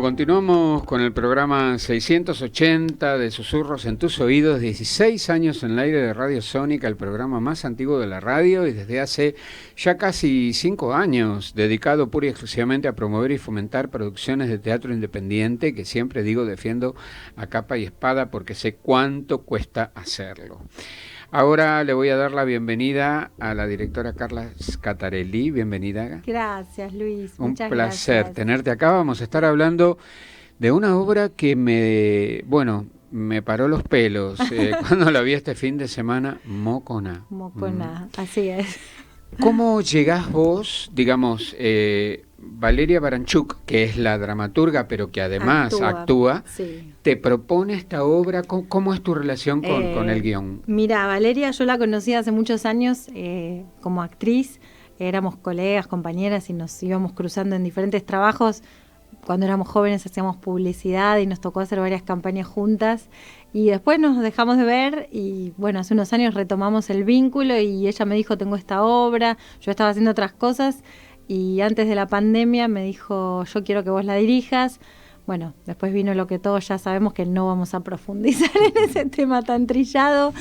Continuamos con el programa 680 de Susurros en tus oídos, 16 años en el aire de Radio Sónica, el programa más antiguo de la radio y desde hace ya casi 5 años dedicado pura y exclusivamente a promover y fomentar producciones de teatro independiente, que siempre digo defiendo a capa y espada porque sé cuánto cuesta hacerlo. Ahora le voy a dar la bienvenida a la directora Carla Scatarelli. Bienvenida. Gracias, Luis. Muchas placer tenerte acá. Vamos a estar hablando de una obra que me paró los pelos cuando la vi este fin de semana, Moconá. Moconá, así es. ¿Cómo llegás vos, digamos, Valeria Baranchuk, que es la dramaturga, pero que además actúa sí. Te propone esta obra? ¿Cómo es tu relación con el guión? Mira, Valeria yo la conocí hace muchos años como actriz, éramos colegas, compañeras y nos íbamos cruzando en diferentes trabajos. Cuando éramos jóvenes hacíamos publicidad y nos tocó hacer varias campañas juntas y después nos dejamos de ver y bueno, hace unos años retomamos el vínculo y ella me dijo, tengo esta obra, yo estaba haciendo otras cosas y antes de la pandemia me dijo, yo quiero que vos la dirijas. Bueno, después vino lo que todos ya sabemos, que no vamos a profundizar en ese tema tan trillado,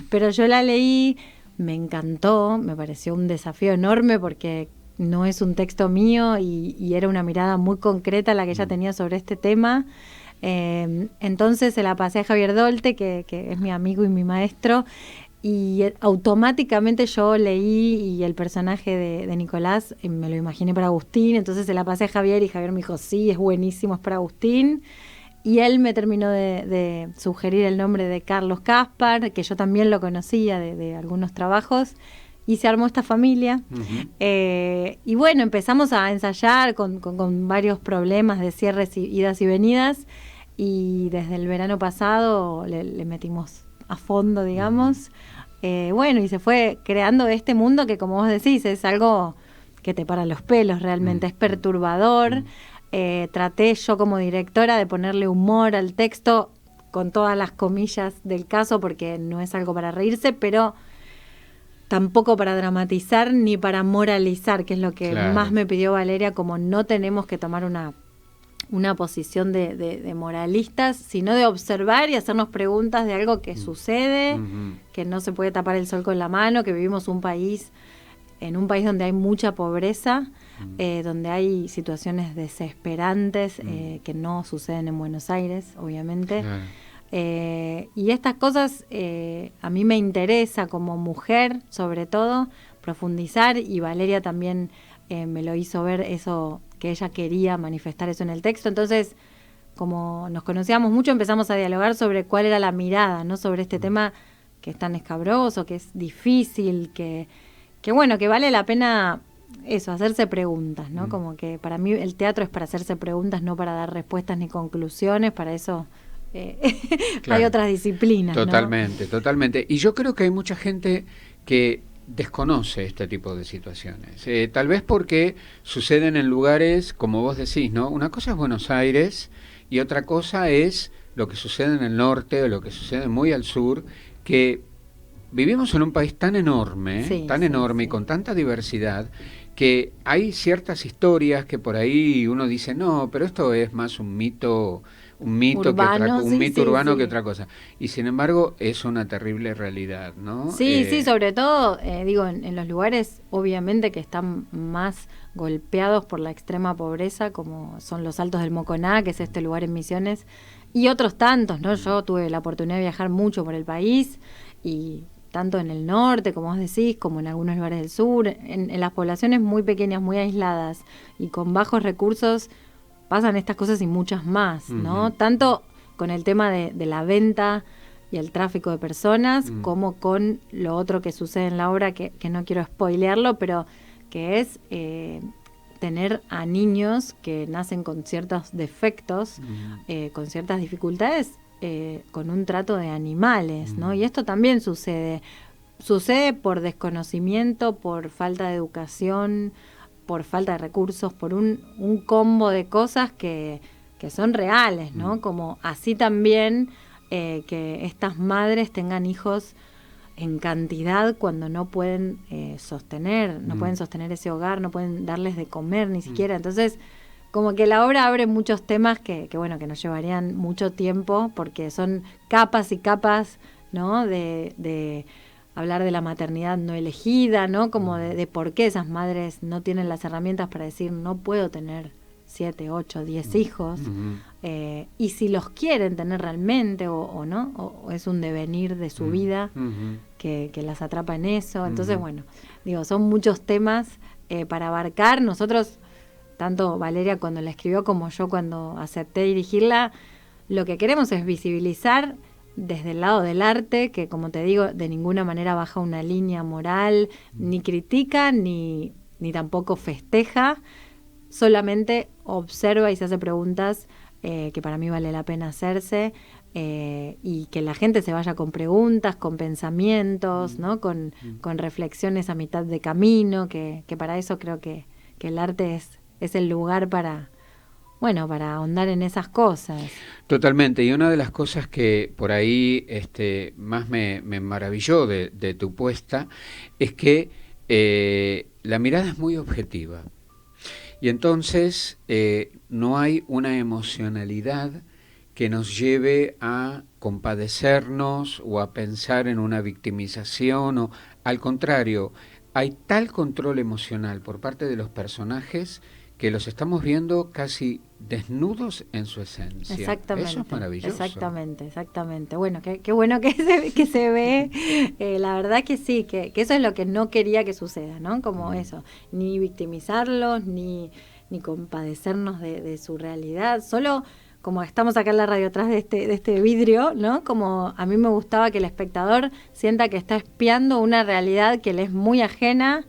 pero yo la leí, me encantó, me pareció un desafío enorme porque no es un texto mío y era una mirada muy concreta la que ella tenía sobre este tema. Entonces se la pasé a Javier Dolte, que es mi amigo y mi maestro, y automáticamente yo leí y el personaje de Nicolás me lo imaginé para Agustín, entonces se la pasé a Javier y Javier me dijo, sí, es buenísimo, es para Agustín. Y él me terminó de sugerir el nombre de Carlos Caspar, que yo también lo conocía de algunos trabajos, y se armó esta familia. Uh-huh. Y bueno, empezamos a ensayar con varios problemas de cierres y idas y venidas, y desde el verano pasado le metimos a fondo, digamos. Bueno, y se fue creando este mundo que, como vos decís, es algo que te para los pelos realmente, es perturbador. Traté yo como directora de ponerle humor al texto, con todas las comillas del caso, porque no es algo para reírse, pero tampoco para dramatizar ni para moralizar, que es lo que más me pidió Valeria, como no tenemos que tomar una posición de moralistas, sino de observar y hacernos preguntas de algo que sucede, que no se puede tapar el sol con la mano, que vivimos en un país donde hay mucha pobreza, donde hay situaciones desesperantes que no suceden en Buenos Aires, obviamente. Y estas cosas a mí me interesa como mujer, sobre todo, profundizar, y Valeria también me lo hizo ver eso, que ella quería manifestar eso en el texto. Entonces, como nos conocíamos mucho, empezamos a dialogar sobre cuál era la mirada, ¿no? Sobre este tema que es tan escabroso, que es difícil, que bueno, que vale la pena eso, hacerse preguntas, ¿no? Como que para mí el teatro es para hacerse preguntas, no para dar respuestas ni conclusiones. Para eso hay otras disciplinas, totalmente, ¿no? Totalmente. Y yo creo que hay mucha gente que desconoce este tipo de situaciones. Tal vez porque suceden en lugares, como vos decís, ¿no? Una cosa es Buenos Aires y otra cosa es lo que sucede en el norte o lo que sucede muy al sur, que vivimos en un país tan enorme, y con tanta diversidad, que hay ciertas historias que por ahí uno dice, no, pero esto es más un mito urbano, que otra cosa. Y sin embargo es una terrible realidad, ¿no? Sí, sobre todo, digo, en los lugares obviamente que están más golpeados por la extrema pobreza, como son los Altos del Moconá, que es este lugar en Misiones, y otros tantos, ¿no? Yo tuve la oportunidad de viajar mucho por el país, y tanto en el norte, como vos decís, como en algunos lugares del sur, en las poblaciones muy pequeñas, muy aisladas, y con bajos recursos, pasan estas cosas y muchas más, ¿no? Uh-huh. Tanto con el tema de la venta y el tráfico de personas, como con lo otro que sucede en la obra, que no quiero spoilearlo, pero que es tener a niños que nacen con ciertos defectos, con ciertas dificultades, con un trato de animales, ¿no? Y esto también sucede por desconocimiento, por falta de educación, por falta de recursos, por un combo de cosas que son reales, ¿no? Como así también que estas madres tengan hijos en cantidad cuando no pueden sostener ese hogar, no pueden darles de comer ni siquiera. Entonces, como que la obra abre muchos temas que bueno, que nos llevarían mucho tiempo, porque son capas y capas, ¿no? De hablar de la maternidad no elegida, ¿no? Como de por qué esas madres no tienen las herramientas para decir, no puedo tener 7, 8, 10 hijos, y si los quieren tener realmente o no, o es un devenir de su vida que las atrapa en eso. Entonces, bueno, digo, son muchos temas para abarcar. Nosotros, tanto Valeria cuando la escribió como yo cuando acepté dirigirla, lo que queremos es visibilizar desde el lado del arte, que como te digo, de ninguna manera baja una línea moral, ni critica, ni tampoco festeja, solamente observa y se hace preguntas que para mí vale la pena hacerse, y que la gente se vaya con preguntas, con pensamientos, ¿no? Con reflexiones a mitad de camino, que para eso creo que el arte es el lugar para ahondar en esas cosas. Totalmente, y una de las cosas que por ahí más me maravilló de tu puesta es que la mirada es muy objetiva. Y entonces no hay una emocionalidad que nos lleve a compadecernos o a pensar en una victimización, o al contrario, hay tal control emocional por parte de los personajes que los estamos viendo casi desnudos en su esencia. Exactamente. Eso es maravilloso. Exactamente. Bueno, qué bueno que se ve. La verdad que sí, que eso es lo que no quería que suceda, ¿no? Como eso, ni victimizarlos, ni compadecernos de su realidad. Solo, como estamos acá en la radio atrás de este vidrio, ¿no? Como a mí me gustaba que el espectador sienta que está espiando una realidad que le es muy ajena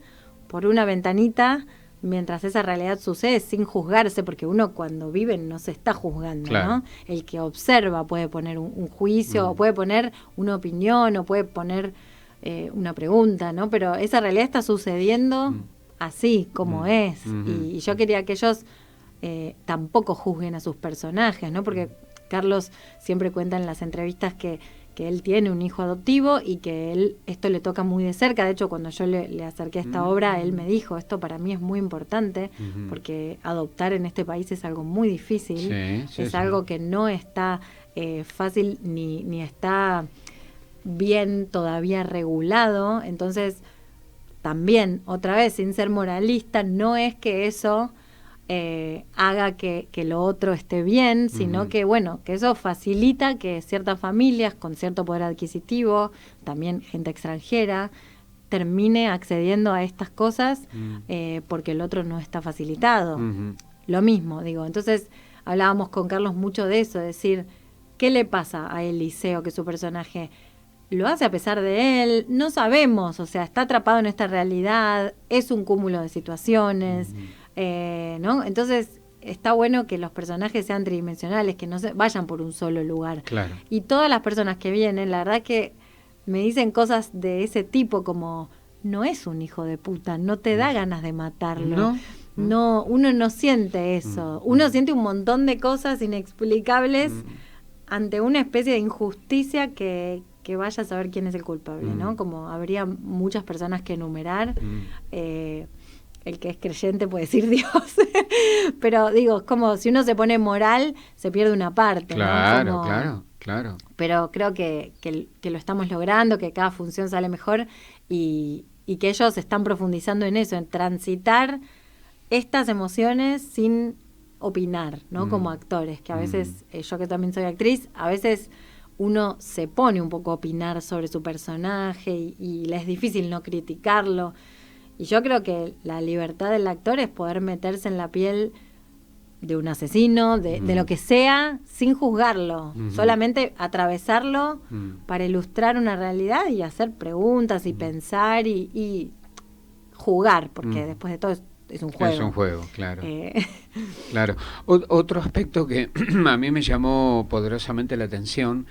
por una ventanita, mientras esa realidad sucede sin juzgarse, porque uno cuando vive no se está juzgando, claro, ¿no? El que observa puede poner un juicio, o puede poner una opinión, o puede poner una pregunta, ¿no? Pero esa realidad está sucediendo así como es, y yo quería que ellos tampoco juzguen a sus personajes, ¿no? Porque Carlos siempre cuenta en las entrevistas que él tiene un hijo adoptivo y que él esto le toca muy de cerca. De hecho, cuando yo le acerqué a esta obra, él me dijo, esto para mí es muy importante, porque adoptar en este país es algo muy difícil, es algo que no está fácil ni está bien todavía regulado. Entonces, también, otra vez, sin ser moralista, no es que eso haga que lo otro esté bien, sino que, bueno, que eso facilita que ciertas familias con cierto poder adquisitivo, también gente extranjera, termine accediendo a estas cosas porque el otro no está facilitado. Lo mismo, digo. Entonces, hablábamos con Carlos mucho de eso, de decir, ¿qué le pasa a Eliseo, que su personaje lo hace a pesar de él? No sabemos, o sea, está atrapado en esta realidad, es un cúmulo de situaciones, ¿no? Entonces está bueno que los personajes sean tridimensionales, que no se vayan por un solo lugar. Claro. Y todas las personas que vienen, la verdad que me dicen cosas de ese tipo, como, no es un hijo de puta, no te da ganas de matarlo. No, uno no siente eso. Uno siente un montón de cosas inexplicables ante una especie de injusticia que vaya a saber quién es el culpable, ¿no? Como habría muchas personas que enumerar. El que es creyente puede decir Dios, pero digo, es como si uno se pone moral, se pierde una parte, claro, ¿no? Como, claro. Pero creo que lo estamos logrando, que cada función sale mejor y que ellos están profundizando en eso, en transitar estas emociones sin opinar, ¿no? Como actores, que a veces, yo que también soy actriz, a veces uno se pone un poco a opinar sobre su personaje y le es difícil no criticarlo. Y yo creo que la libertad del actor es poder meterse en la piel de un asesino, de lo que sea, sin juzgarlo, solamente atravesarlo para ilustrar una realidad y hacer preguntas y pensar y jugar, porque después de todo es un juego. Es un juego, claro. Claro. Otro aspecto que a mí me llamó poderosamente la atención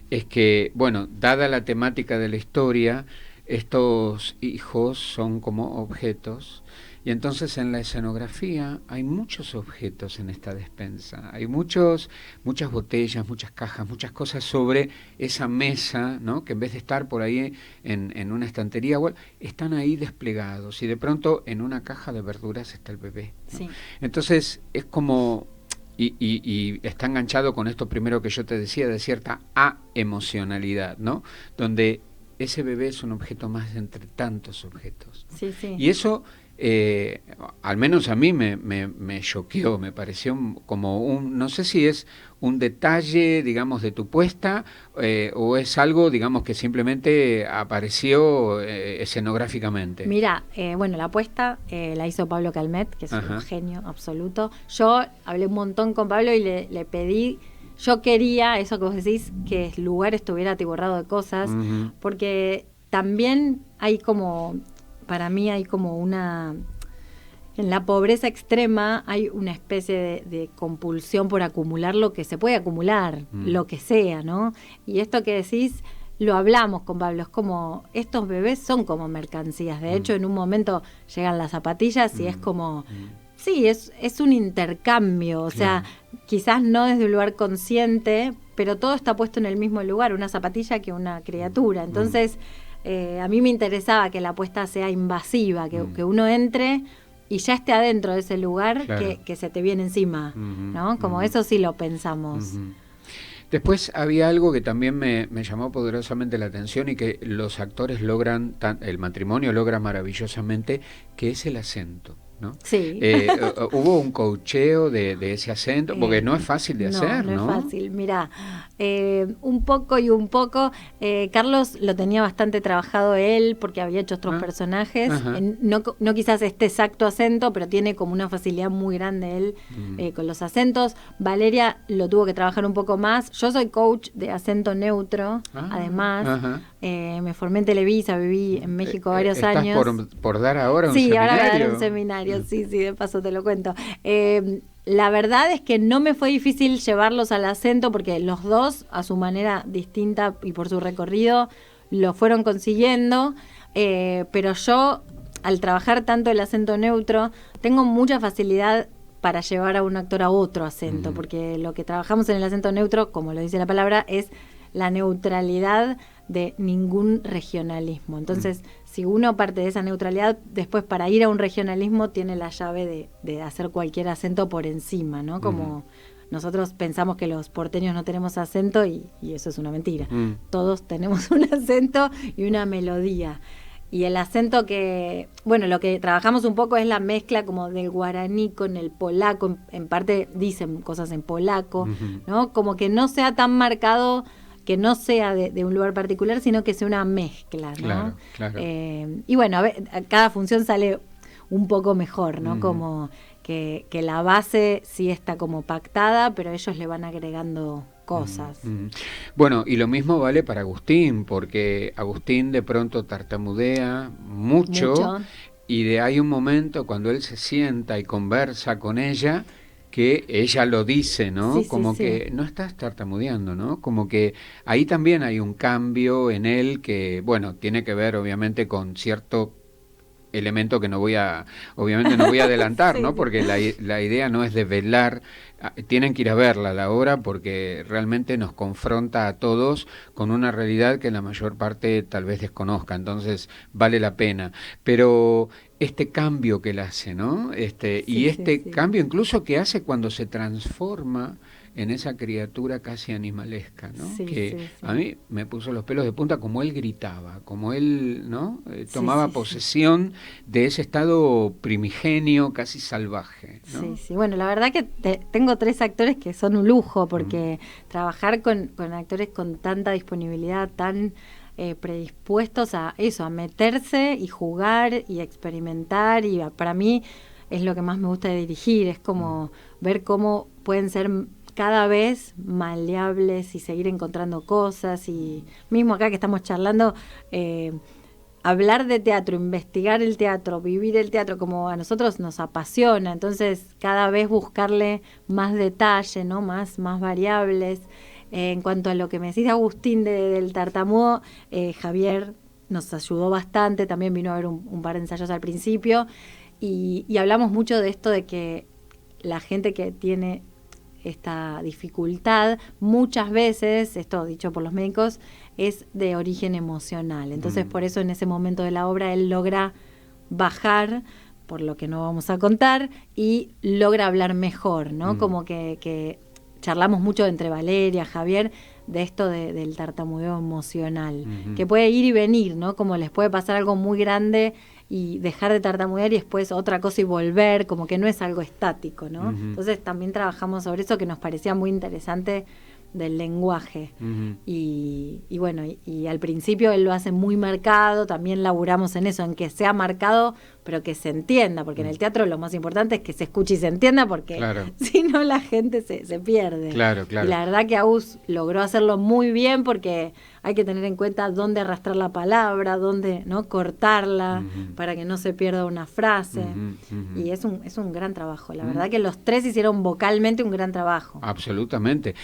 es que, bueno, dada la temática de la historia, estos hijos son como objetos Y entonces en la escenografía hay muchos objetos en esta despensa, hay muchas botellas, muchas cajas, muchas cosas sobre esa mesa, ¿no? Que en vez de estar por ahí en una estantería, bueno, están ahí desplegados y de pronto en una caja de verduras está el bebé, ¿no? Sí. Entonces es como... Y está enganchado con esto primero que yo te decía, de cierta aemocionalidad, ¿no? Donde ese bebé es un objeto más entre tantos objetos, ¿no? Sí, sí. Y eso, al menos a mí me choqueó, me pareció como no sé si es un detalle, digamos, de tu puesta, o es algo, digamos, que simplemente apareció escenográficamente. Mira, bueno, la apuesta la hizo Pablo Calmet, que es Ajá. un genio absoluto. Yo hablé un montón con Pablo y le pedí, yo quería, eso que vos decís, que el lugar estuviera atiborrado de cosas, Uh-huh. porque también hay como, para mí hay como una... En la pobreza extrema hay una especie de compulsión por acumular lo que se puede acumular, lo que sea, ¿no? Y esto que decís, lo hablamos con Pablo, es como, estos bebés son como mercancías. De hecho, en un momento llegan las zapatillas y es como, sí, es un intercambio, o sea, quizás no desde un lugar consciente, pero todo está puesto en el mismo lugar, una zapatilla que una criatura. Entonces, a mí me interesaba que la apuesta sea invasiva, que uno entre y ya esté adentro de ese lugar, Claro. que se te viene encima, ¿no? Como eso sí lo pensamos. Después había algo que también me llamó poderosamente la atención y que los actores logran, el matrimonio logra maravillosamente, que es el acento, ¿no? Sí. Hubo un coacheo de ese acento, porque no es fácil de hacer, ¿no? No es fácil. Mirá, un poco y un poco. Carlos lo tenía bastante trabajado él, porque había hecho otros personajes. No quizás este exacto acento, pero tiene como una facilidad muy grande él con los acentos. Valeria lo tuvo que trabajar un poco más. Yo soy coach de acento neutro, además. Me formé en Televisa, viví en México varios años. ¿Estás por dar ahora un seminario? Sí, ahora voy a dar un seminario. Sí, de paso te lo cuento. La verdad es que no me fue difícil llevarlos al acento porque los dos, a su manera distinta y por su recorrido, lo fueron consiguiendo, pero yo, al trabajar tanto el acento neutro, tengo mucha facilidad para llevar a un actor a otro acento, porque lo que trabajamos en el acento neutro, como lo dice la palabra, es la neutralidad de ningún regionalismo. Entonces, si uno parte de esa neutralidad, después para ir a un regionalismo tiene la llave de hacer cualquier acento por encima, ¿no? Como nosotros pensamos que los porteños no tenemos acento y eso es una mentira. Todos tenemos un acento y una melodía. Y el acento que, bueno, lo que trabajamos un poco es la mezcla como del guaraní con el polaco, en parte dicen cosas en polaco, ¿no? Como que no sea tan marcado, que no sea de un lugar particular, sino que sea una mezcla, ¿no? Claro. Y bueno, a cada función sale un poco mejor, ¿no? Como que la base sí está como pactada, pero ellos le van agregando cosas. Bueno, y lo mismo vale para Agustín, porque Agustín de pronto tartamudea mucho. Y hay un momento cuando él se sienta y conversa con ella, que ella lo dice, ¿no? Sí, como sí, que no estás tartamudeando, ¿no? Como que ahí también hay un cambio en él que, bueno, tiene que ver obviamente con cierto elemento que obviamente no voy a adelantar, ¿no? Porque la idea no es develar, tienen que ir a verla la obra porque realmente nos confronta a todos con una realidad que la mayor parte tal vez desconozca, entonces vale la pena. Pero este cambio que él hace, ¿no? Cambio incluso que hace cuando se transforma en esa criatura casi animalesca, ¿no? A mí me puso los pelos de punta como él gritaba, como él, ¿no? Tomaba posesión de ese estado primigenio, casi salvaje, ¿no? Sí. Bueno, la verdad que tengo 3 actores que son un lujo, porque trabajar con actores con tanta disponibilidad, tan predispuestos a eso, a meterse y jugar y experimentar, y para mí es lo que más me gusta de dirigir, es como ver cómo pueden ser cada vez maleables y seguir encontrando cosas. Y mismo acá que estamos charlando, hablar de teatro, investigar el teatro, vivir el teatro, como a nosotros nos apasiona, entonces cada vez buscarle más detalle, ¿no? Más variables. En cuanto a lo que me decís de Agustín del tartamudo, Javier nos ayudó bastante, también vino a ver un par de ensayos al principio. Y hablamos mucho de esto de que la gente que tiene esta dificultad, muchas veces, esto dicho por los médicos, es de origen emocional. Entonces, por eso en ese momento de la obra él logra bajar, por lo que no vamos a contar, y logra hablar mejor, ¿no? Como que charlamos mucho entre Valeria, Javier, de esto del tartamudeo emocional, que puede ir y venir, ¿no? Como les puede pasar algo muy grande y dejar de tartamudear y después otra cosa y volver, como que no es algo estático, ¿no? Entonces también trabajamos sobre eso, que nos parecía muy interesante del lenguaje. Y bueno, y al principio él lo hace muy marcado, también laburamos en eso, en que sea marcado, pero que se entienda, porque en el teatro lo más importante es que se escuche y se entienda, porque si no la gente se pierde. Claro. Y la verdad que Agus logró hacerlo muy bien, porque hay que tener en cuenta dónde arrastrar la palabra, dónde no cortarla, para que no se pierda una frase. Y es un gran trabajo. La verdad que los tres hicieron vocalmente un gran trabajo. Absolutamente.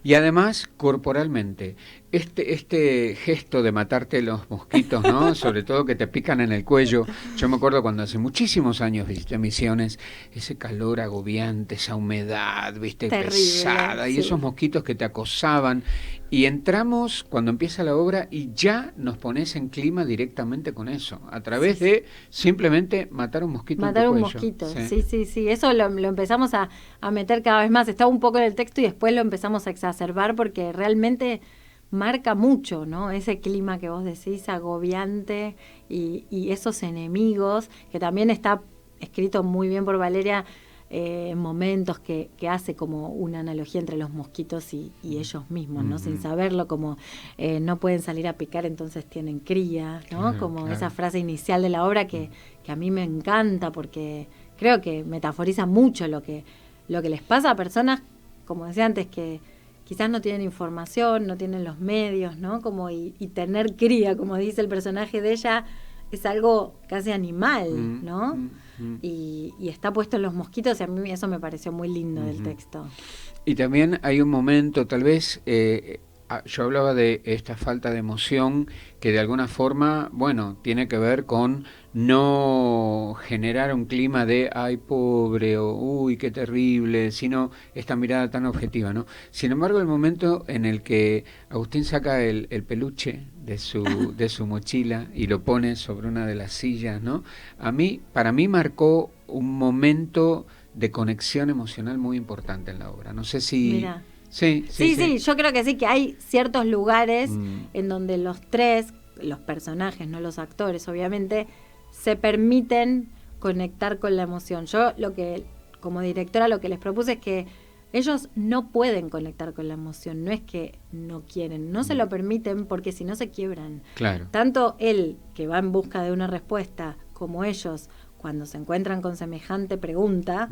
Y además, corporalmente, este gesto de matarte los mosquitos, ¿no? Sobre todo que te pican en el cuello. Yo me acuerdo cuando hace muchísimos años visité Misiones, ese calor agobiante, esa humedad, viste, terrible, pesada, y esos mosquitos que te acosaban. Y entramos cuando empieza la obra y ya nos pones en clima directamente con eso, a través de simplemente matar un mosquito. Matar un mosquito, sí. Eso lo empezamos a meter cada vez más. Estaba un poco en el texto y después lo empezamos a exacerbar, porque realmente marca mucho, ¿no? Ese clima que vos decís, agobiante, y esos enemigos, que también está escrito muy bien por Valeria, en momentos que hace como una analogía entre los mosquitos y ellos mismos, ¿no? Sin saberlo, como no pueden salir a picar, entonces tienen cría, ¿no? Como esa frase inicial de la obra que a mí me encanta, porque creo que metaforiza mucho lo que les pasa a personas, como decía antes, que quizás no tienen información, no tienen los medios, ¿no? Como y tener cría, como dice el personaje de ella, es algo casi animal, ¿no? Y está puesto en los mosquitos, y a mí eso me pareció muy lindo del texto. Y también hay un momento, tal vez, yo hablaba de esta falta de emoción que de alguna forma, bueno, tiene que ver con no generar un clima de ay, pobre, o uy, qué terrible, sino esta mirada tan objetiva, ¿no? Sin embargo, el momento en el que Agustín saca el peluche de su mochila y lo pone sobre una de las sillas, ¿no? Para mí marcó un momento de conexión emocional muy importante en la obra. No sé si... Mirá. Sí, yo creo que sí, que hay ciertos lugares en donde los tres, los personajes, no los actores, obviamente, se permiten conectar con la emoción. Yo como directora, lo que les propuse es que ellos no pueden conectar con la emoción, no es que no quieren, no se lo permiten, porque si no se quiebran. Claro. Tanto él, que va en busca de una respuesta, como ellos, cuando se encuentran con semejante pregunta,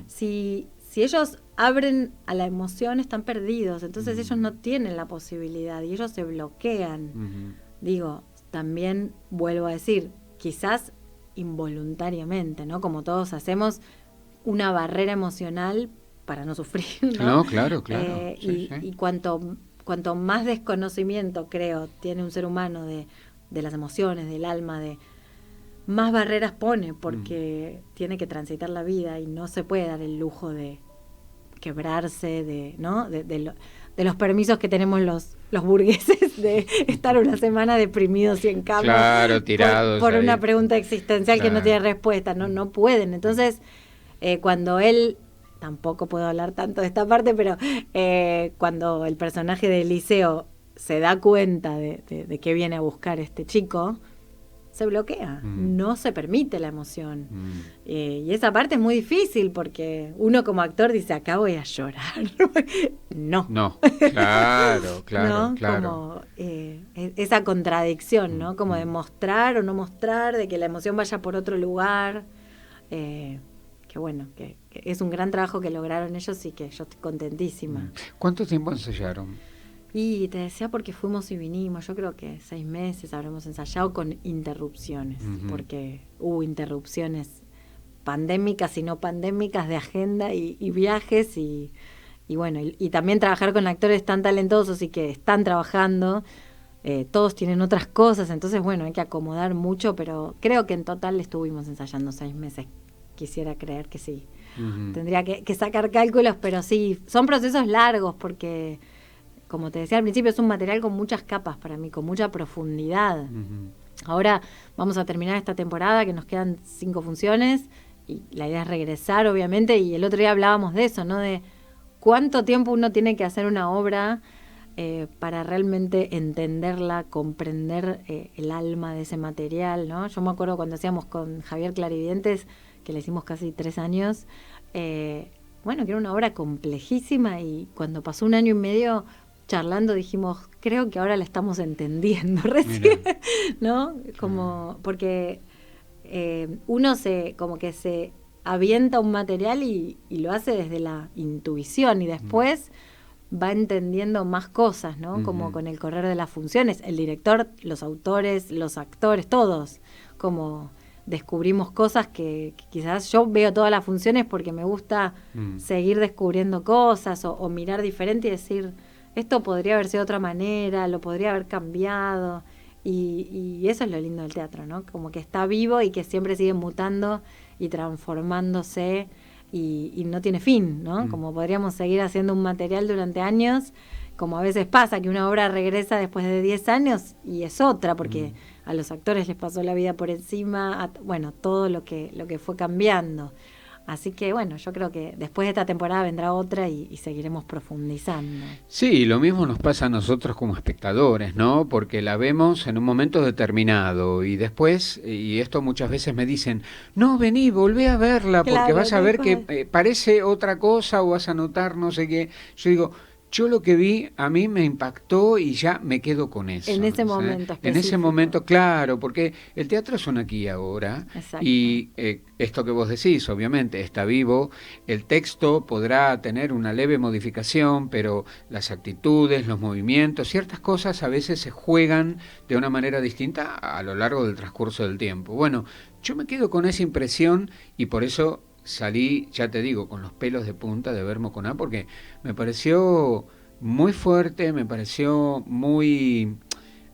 si ellos abren a la emoción, están perdidos. Entonces ellos no tienen la posibilidad y ellos se bloquean. Digo, también vuelvo a decir, quizás involuntariamente, ¿no? Como todos hacemos una barrera emocional para no sufrir, ¿no? No, claro. Y cuanto más desconocimiento, creo, tiene un ser humano de las emociones, del alma, más barreras pone, porque tiene que transitar la vida y no se puede dar el lujo de quebrarse, ¿no? De los permisos que tenemos los burgueses de estar una semana deprimidos y en cama. Claro, tirados. Por una pregunta existencial que no tiene respuesta. No pueden. Entonces, cuando él, tampoco puedo hablar tanto de esta parte, pero cuando el personaje de Eliseo se da cuenta de que viene a buscar este chico, se bloquea, no se permite la emoción. Y esa parte es muy difícil, porque uno como actor dice, acá voy a llorar. No, claro. Como esa contradicción, ¿no? Como de mostrar o no mostrar, de que la emoción vaya por otro lugar. Que bueno, que es un gran trabajo que lograron ellos y que yo estoy contentísima. ¿Cuánto tiempo ensayaron? Y te decía, porque fuimos y vinimos, yo creo que 6 meses habremos ensayado con interrupciones, porque hubo interrupciones pandémicas y no pandémicas de agenda y viajes y bueno, y también trabajar con actores tan talentosos y que están trabajando, todos tienen otras cosas, entonces bueno, hay que acomodar mucho, pero creo que en total estuvimos ensayando 6 meses, quisiera creer que sí. Tendría que sacar cálculos, pero sí, son procesos largos porque, como te decía al principio, es un material con muchas capas para mí, con mucha profundidad. Ahora vamos a terminar esta temporada, que nos quedan 5 funciones, y la idea es regresar, obviamente, y el otro día hablábamos de eso, ¿no? De cuánto tiempo uno tiene que hacer una obra para realmente entenderla, comprender el alma de ese material, ¿no? Yo me acuerdo cuando hacíamos con Javier Clarividentes, que le hicimos casi 3 años, bueno, que era una obra complejísima, y cuando pasó 1 año y medio charlando dijimos, creo que ahora la estamos entendiendo recién, ¿no? Como, porque uno como que se avienta un material y lo hace desde la intuición, y después va entendiendo más cosas, ¿no? Como con el correr de las funciones, el director, los autores, los actores, todos, como descubrimos cosas que quizás yo veo todas las funciones porque me gusta seguir descubriendo cosas o mirar diferente y decir, esto podría haber sido de otra manera, lo podría haber cambiado, y eso es lo lindo del teatro, ¿no? Como que está vivo y que siempre sigue mutando y transformándose y no tiene fin, ¿no? Como podríamos seguir haciendo un material durante años, como a veces pasa que una obra regresa después de 10 años y es otra, porque a los actores les pasó la vida por encima, bueno, todo lo que fue cambiando. Así que bueno, yo creo que después de esta temporada vendrá otra y seguiremos profundizando. Sí, lo mismo nos pasa a nosotros como espectadores, ¿no? Porque la vemos en un momento determinado y después, y esto muchas veces me dicen, no, vení, volvé a verla porque Claro, vas a ver que parece otra cosa o vas a notar no sé qué. Yo digo, yo lo que vi a mí me impactó y ya me quedo con eso. En ese momento específico. En ese momento, claro, porque el teatro es un aquí y ahora. Exacto. Y esto que vos decís, obviamente, está vivo. El texto podrá tener una leve modificación, pero las actitudes, los movimientos, ciertas cosas a veces se juegan de una manera distinta a lo largo del transcurso del tiempo. Bueno, yo me quedo con esa impresión y por eso salí, ya te digo, con los pelos de punta de ver Moconá, porque me pareció muy fuerte, me pareció muy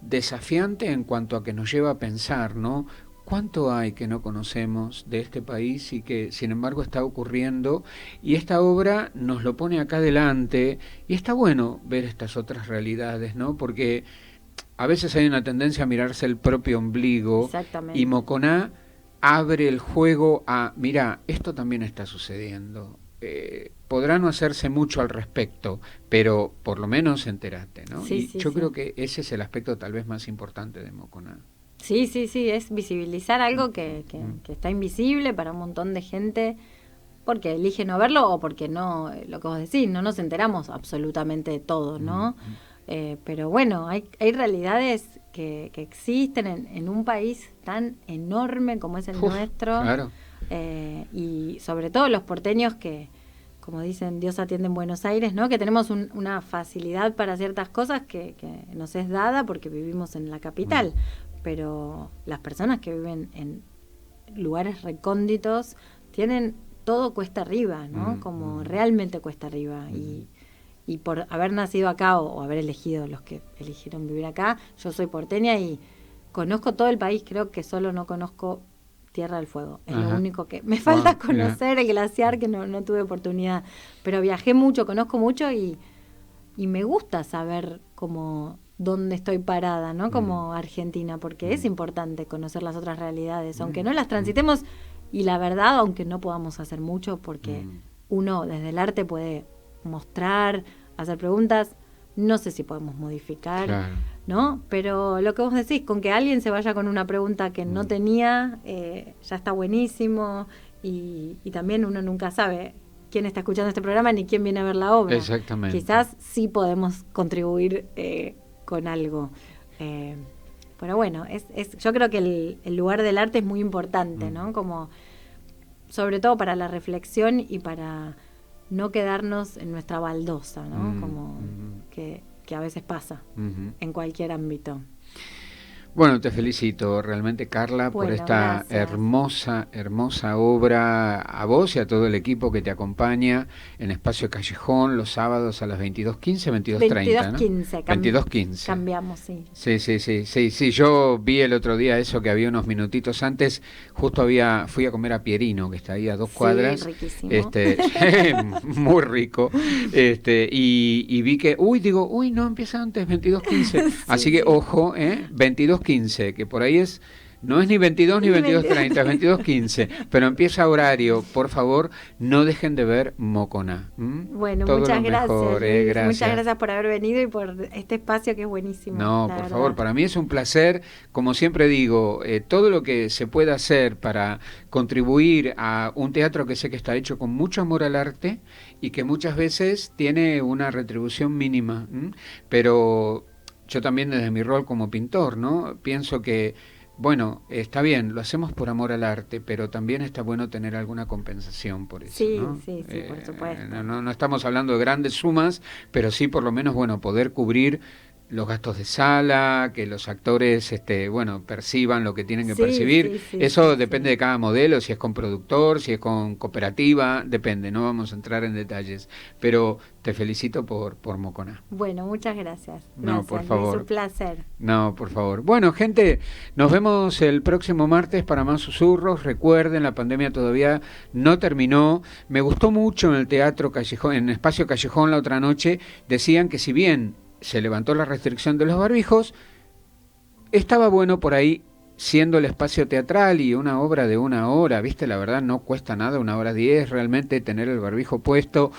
desafiante en cuanto a que nos lleva a pensar, ¿no? ¿Cuánto hay que no conocemos de este país y que sin embargo está ocurriendo? Y esta obra nos lo pone acá adelante y está bueno ver estas otras realidades, ¿no? Porque a veces hay una tendencia a mirarse el propio ombligo. Exactamente. Y Moconá abre el juego a, mira, esto también está sucediendo. Podrá no hacerse mucho al respecto, pero por lo menos entérate, ¿no? Sí, y sí, yo sí. creo que ese es el aspecto tal vez más importante de Moconá. Sí, sí, sí, es visibilizar algo que está invisible para un montón de gente, porque elige no verlo o porque no, lo que vos decís, no nos enteramos absolutamente de todo, ¿no? Pero bueno, hay realidades que existen en un país tan enorme como es el nuestro. Claro. Y sobre todo los porteños que, como dicen, Dios atiende en Buenos Aires, ¿no? Que tenemos una facilidad para ciertas cosas que nos es dada porque vivimos en la capital. Pero las personas que viven en lugares recónditos tienen todo cuesta arriba, ¿no? Como realmente cuesta arriba. Y por haber nacido acá o haber elegido los que eligieron vivir acá, yo soy porteña y conozco todo el país, creo que solo no conozco Tierra del Fuego. Es lo único que me falta conocer, el glaciar, que no tuve oportunidad. Pero viajé mucho, conozco mucho y me gusta saber cómo dónde estoy parada, ¿no? Como argentina, porque es importante conocer las otras realidades, aunque no las transitemos, y la verdad, aunque no podamos hacer mucho, porque uno desde el arte puede mostrar, hacer preguntas, no sé si podemos modificar, claro, ¿no? Pero lo que vos decís, con que alguien se vaya con una pregunta que no tenía, ya está buenísimo, y también uno nunca sabe quién está escuchando este programa ni quién viene a ver la obra. Exactamente. Quizás sí podemos contribuir con algo. Pero bueno, yo creo que el lugar del arte es muy importante, ¿no? Como, sobre todo para la reflexión y para no quedarnos en nuestra baldosa, ¿no? Como que a veces pasa en cualquier ámbito. Bueno, te felicito realmente, Carla, por Bueno, esta gracias. hermosa obra, a vos y a todo el equipo que te acompaña en Espacio Callejón los sábados a las 22:15, 22:30, ¿no? 22:15, 22:15. cambiamos, sí. Sí, yo vi el otro día eso que había unos minutitos antes, justo fui a comer a Pierino, que está ahí a 2 cuadras, Sí, riquísimo. muy rico, y vi que, no, empieza antes, 22:15, Sí, así que sí. ojo, 22:15, que por ahí no es ni 22 ni Ni 22:30, es 22:15, pero empieza horario. Por favor, no dejen de ver Moconá. Bueno, Todo muchas lo gracias, mejor, Luis. gracias. Muchas gracias por haber venido y por este espacio que es buenísimo. No, la por verdad. favor, para mí es un placer, como siempre digo, todo lo que se pueda hacer para contribuir a un teatro que sé que está hecho con mucho amor al arte y que muchas veces tiene una retribución mínima, pero yo también desde mi rol como pintor, ¿no? Pienso que bueno, está bien, lo hacemos por amor al arte, pero también está bueno tener alguna compensación por eso, Sí, ¿no? sí, por supuesto. No estamos hablando de grandes sumas, pero sí por lo menos, bueno, poder cubrir los gastos de sala, que los actores, perciban lo que tienen que percibir. Eso depende de cada modelo, si es con productor, si es con cooperativa, depende, no vamos a entrar en detalles. Pero te felicito por Moconá. Bueno, muchas gracias. No, por favor. Es un placer. No, por favor. Bueno, gente, nos vemos el próximo martes para más susurros. Recuerden, la pandemia todavía no terminó. Me gustó mucho en el Teatro Callejón, en Espacio Callejón la otra noche, decían que si bien se levantó la restricción de los barbijos, estaba bueno por ahí, siendo el espacio teatral y una obra de 1 hora, ¿viste? La verdad no cuesta nada, 1 hora 10, realmente tener el barbijo puesto,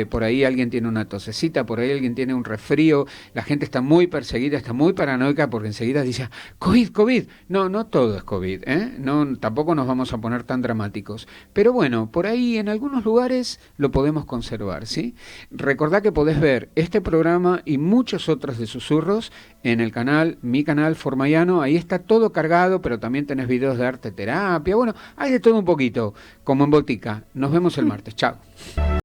por ahí alguien tiene una tosecita, por ahí alguien tiene un resfrío, la gente está muy perseguida, está muy paranoica porque enseguida dice, COVID, no todo es COVID, no, tampoco nos vamos a poner tan dramáticos, pero bueno, por ahí en algunos lugares lo podemos conservar, ¿sí? Recordá que podés ver este programa y muchos otros de Susurros en el canal, mi canal Formayano, ahí está todo cargado, pero también tenés videos de arte terapia, bueno, hay de todo un poquito, como en Botica. Nos vemos el martes, chao.